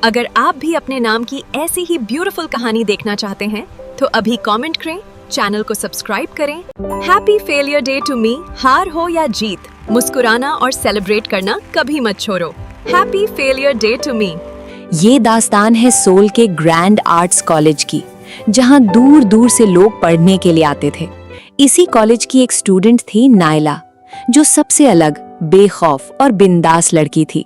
अगर आप भी अपने नाम की ऐसी ही ब्यूटीफुल कहानी देखना चाहते हैं तो अभी कमेंट करें, चैनल को सब्सक्राइब करें। Happy failure day to me. हार हो या जीत, मुस्कुराना और सेलिब्रेट करना कभी मत छोड़ो। Happy failure day to me. ये दास्तान है सोल के ग्रैंड आर्ट्स कॉलेज की, जहां दूर दूर से लोग पढ़ने के लिए आते थे। इसी कॉलेज की एक स्टूडेंट थी नायला, जो सबसे अलग, बेखौफ और बिंदास लड़की थी।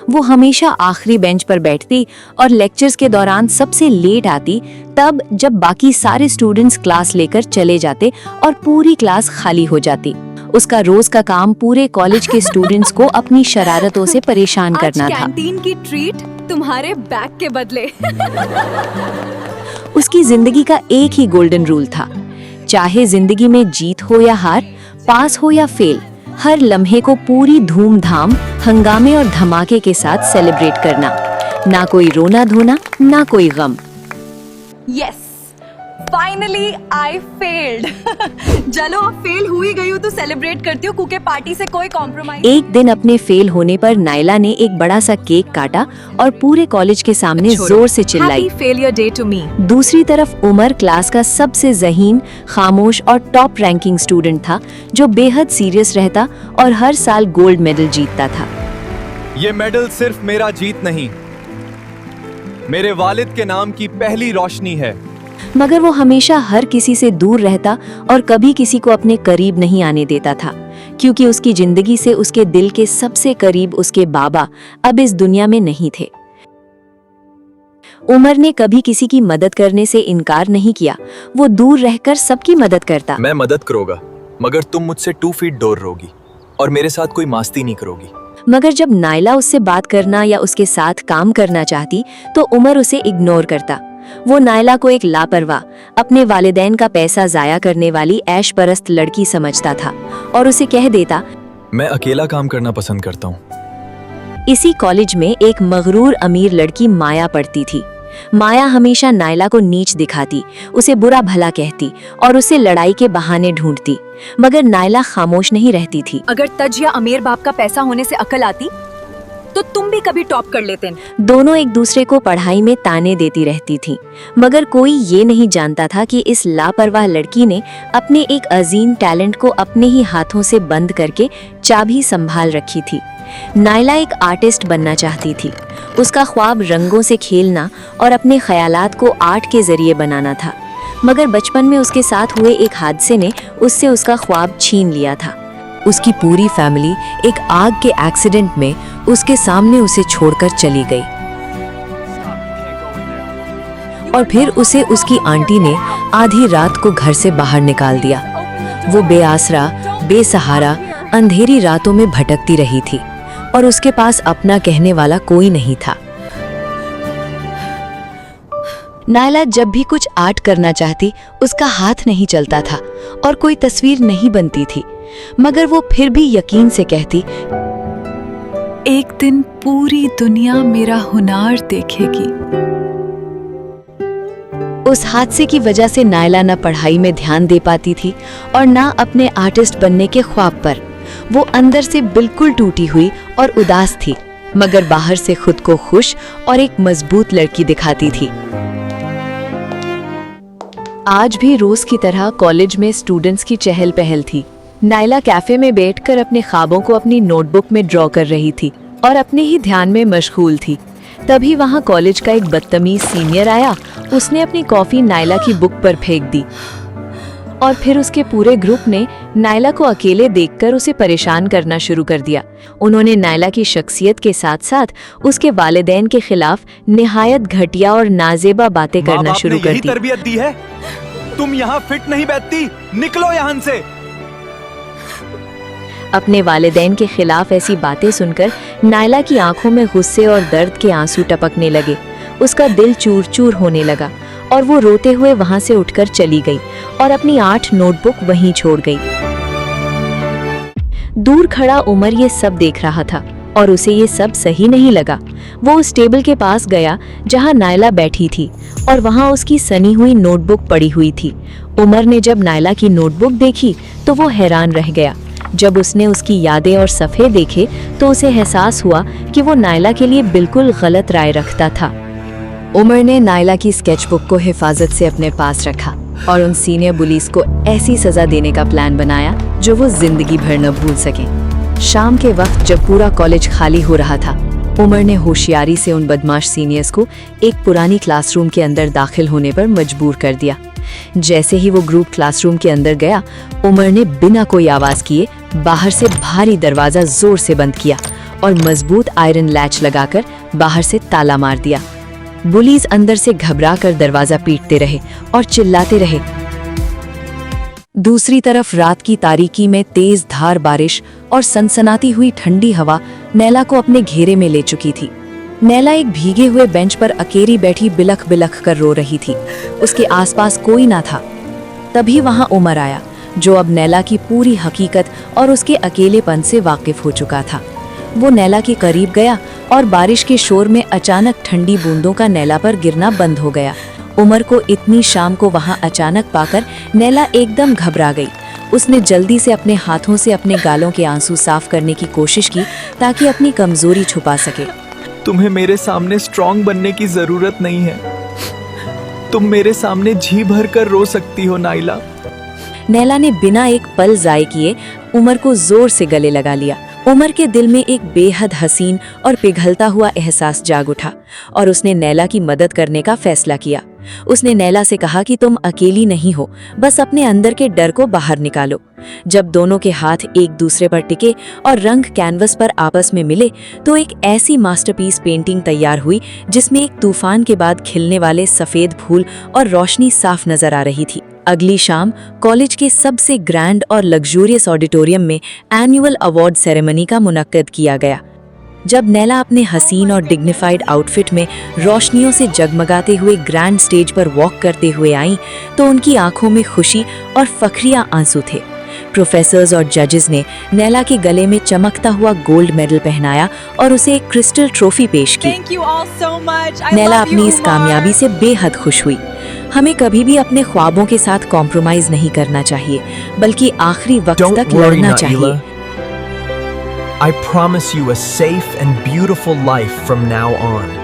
वो हमेशा आखिरी बेंच पर बैठती और लेक्चर्स के दौरान सबसे लेट आती, तब जब बाकी सारे स्टूडेंट्स क्लास लेकर चले जाते और पूरी क्लास खाली हो जाती। उसका रोज का काम पूरे कॉलेज के स्टूडेंट्स को अपनी शरारतों से परेशान करना था। कैंटीन की ट्रीट तुम्हारे बैग के बदले। उसकी जिंदगी का एक ही गोल्डन रूल था, चाहे जिंदगी में जीत हो या हार, पास हो या फेल, हर लम्हे को पूरी धूमधाम, हंगामे और धमाके के साथ सेलिब्रेट करना। ना कोई रोना धोना, ना कोई गम। Yes, finally I failed. चलो अब फेल हुई गई हूँ तो सेलिब्रेट करती हूँ, क्योंकि पार्टी से कोई कॉम्प्रोमाइज। एक दिन अपने फेल होने पर नायला ने एक बड़ा सा केक काटा और पूरे कॉलेज के सामने जोर से चिल्लाई, happy failure day to me. दूसरी तरफ उमर क्लास का सबसे ज़हीन, खामोश और टॉप रैंकिंग स्टूडेंट था, जो बेहद सीरियस रहता और हर साल गोल्ड मेडल जीतता था। ये मेडल सिर्फ मेरा जीत नहीं, मेरे वालिद के नाम की पहली रोशनी है। मगर वो हमेशा हर किसी से दूर रहता और कभी किसी को अपने करीब नहीं आने देता था, क्योंकि उसकी जिंदगी से उसके दिल के सबसे करीब उसके बाबा अब इस दुनिया में नहीं थे। उमर ने कभी किसी की मदद करने से इनकार नहीं किया। वो दूर रहकर सबकी मदद करता। मैं मदद करूंगा, मगर तुम मुझसे 2 फीट दूर रहोगी और मेरे साथ कोई मस्ती नहीं करोगी। मगर जब नायला उससे बात करना या उसके साथ काम करना चाहती तो उमर उसे इग्नोर करता। वो नायला को एक लापरवाह, अपने वालिदैन का पैसा जाया करने वाली ऐश परस्त लड़की समझता था और उसे कह देता, मैं अकेला काम करना पसंद करता हूँ। इसी कॉलेज में एक मगरूर अमीर लड़की माया पढ़ती थी। माया हमेशा नायला को नीच दिखाती, उसे बुरा भला कहती और उसे लड़ाई के बहाने ढूंढती, मगर नायला खामोश नहीं रहती थी। अगर तज या अमीर बाप का पैसा होने से अकल आती तो तुम भी कभी टॉप कर लेते। दोनों एक दूसरे को पढ़ाई में ताने देती रहती थी, मगर कोई ये नहीं जानता था कि इस लापरवाह लड़की ने अपने एक अजीम टैलेंट को अपने ही हाथों से बंद करके चाबी संभाल रखी थी। नायला एक आर्टिस्ट बनना चाहती थी। उसका ख्वाब रंगों से खेलना और अपने ख्यालात को आर्ट के जरिए बनाना था, मगर बचपन में उसके साथ हुए एक हादसे ने उससे उसका ख्वाब छीन लिया था। उसकी पूरी फैमिली एक आग के एक्सीडेंट में उसके सामने उसे छोड़कर चली गई और फिर उसे उसकी आंटी ने आधी रात को घर से बाहर निकाल दिया। वो बेआसरा, बेसहारा, अंधेरी रातों में भटकती रही थी और उसके पास अपना कहने वाला कोई नहीं था। नायला जब भी कुछ आर्ट करना चाहती, उसका हाथ नहीं चलता था और कोई तस्वीर नहीं बनती थी, मगर वो फिर भी यकीन से कहती, एक दिन पूरी दुनिया मेरा हुनर देखेगी। उस हादसे की वजह से नायला न पढ़ाई में ध्यान दे पाती थी और न अपने आर्टिस्ट बनने के ख्वाब पर। वो अंदर से बिल्कुल टूटी हुई और उदास थी, मगर बाहर से खुद को खुश और एक मजबूत लड़की दिखाती थी। आज भी रोज की तरह कॉलेज में स्टूडेंट्स की चहल पहल थी। नायला कैफे में बैठकर अपने ख्वाबों को अपनी नोटबुक में ड्रॉ कर रही थी और अपने ही ध्यान में मशगूल थी। तभी वहां कॉलेज का एक बदतमीज सीनियर आया। उसने अपनी कॉफी नायला की बुक पर फेंक दी और फिर उसके पूरे ग्रुप ने नायला को अकेले देखकर उसे परेशान करना शुरू कर दिया। उन्होंने नायला की शख्सियत के साथ साथ उसके वालिदैन के खिलाफ निहायत घटिया और नाजेबा बातें करना शुरू कर दी। तरबियत दी है, तुम यहाँ फिट नहीं बैठती, निकलो यहाँ से। अपने वालिदैन के खिलाफ ऐसी बातें सुनकर नायला की आंखों में गुस्से और दर्द के आंसू टपकने लगे। उसका दिल चूर चूर होने लगा और वो रोते हुए वहां से उठकर चली गई और अपनी 8 नोटबुक वहीं छोड़ गई। दूर खड़ा उमर ये सब देख रहा था और उसे ये सब सही नहीं लगा। वो उस टेबल के पास गया जहां नायला बैठी थी और वहां उसकी सनी हुई नोटबुक पड़ी हुई थी। उमर ने जब नायला की नोटबुक देखी तो वो हैरान रह गया। जब उसने उसकी यादें और सफ़े देखे तो उसे एहसास हुआ कि वो नायला के लिए बिल्कुल गलत राय रखता था। उमर ने नायला की स्केचबुक को हिफाजत से अपने पास रखा और उन सीनियर पुलिस को ऐसी सजा देने का प्लान बनाया जो वो जिंदगी भर न भूल सके। शाम के वक्त जब पूरा कॉलेज खाली हो रहा था, उमर ने होशियारी से उन बदमाश सीनियर्स को एक पुरानी क्लासरूम के अंदर दाखिल होने पर मजबूर कर दिया। जैसे ही वो ग्रुप क्लासरूम के अंदर गया, उमर ने बिना कोई आवाज किए बाहर से भारी दरवाजा जोर से बंद किया और मजबूत आयरन लैच लगाकर बाहर से ताला मार दिया। पुलिस अंदर से घबराकर दरवाजा पीटते रहे और चिल्लाते रहे। दूसरी तरफ रात की तारीकी में तेज धार बारिश और सनसनाती हुई ठंडी हवा नैला को अपने घेरे में ले चुकी थी। नैला एक भीगे हुए बेंच पर अकेली बैठी बिलख बिलख कर रो रही थी। उसके आसपास कोई ना था। तभी वहां उमर आया, जो अब नैला की पूरी हकीकत और उसके अकेलेपन से वाकिफ हो चुका था। वो नैला के करीब गया और बारिश के शोर में अचानक ठंडी बूंदों का नैला पर गिरना बंद हो गया। उमर को इतनी शाम को वहां अचानक पाकर नैला एकदम घबरा गई। उसने जल्दी से अपने हाथों से अपने गालों के आंसू साफ करने की कोशिश की ताकि अपनी कमजोरी छुपा सके। तुम्हें मेरे सामने स्ट्रांग बनने की जरूरत नहीं है। तुम मेरे सामने जी भर कर रो सकती हो नाइला। नैला ने बिना एक पल जाए किए उमर को जोर से गले लगा लिया। उमर के दिल में एक बेहद हसीन और पिघलता हुआ एहसास जाग उठा और उसने नैला की मदद करने का फैसला किया। उसने नैला से कहा कि तुम अकेली नहीं हो, बस अपने अंदर के डर को बाहर निकालो। जब दोनों के हाथ एक दूसरे पर टिके और रंग कैनवस पर आपस में मिले तो एक ऐसी मास्टरपीस पेंटिंग तैयार हुई जिसमें एक तूफान के बाद खिलने वाले सफेद फूल और रोशनी साफ नजर आ रही थी। अगली शाम कॉलेज के सबसे ग्रैंड और लग्जूरियस ऑडिटोरियम में एनुअल अवार्ड सेरेमनी का मुनक्कद किया गया। जब नैला अपने हसीन और डिग्निफाइड आउटफिट में रोशनियों से जगमगाते हुए ग्रैंड स्टेज पर वॉक करते हुए आईं, तो उनकी आंखों में खुशी और फखरिया आंसू थे। प्रोफेसर्स और जजेस ने नैला के गले में चमकता हुआ गोल्ड मेडल पहनाया और उसे एक क्रिस्टल ट्रॉफी पेश की। नैला अपनी इस कामयाबी से बेहद खुश हुई। हमें कभी भी अपने ख्वाबों के साथ कॉम्प्रोमाइज नहीं करना चाहिए, बल्कि आखिरी वक्त तक लड़ना चाहिए। I promise you a safe and beautiful life from now on.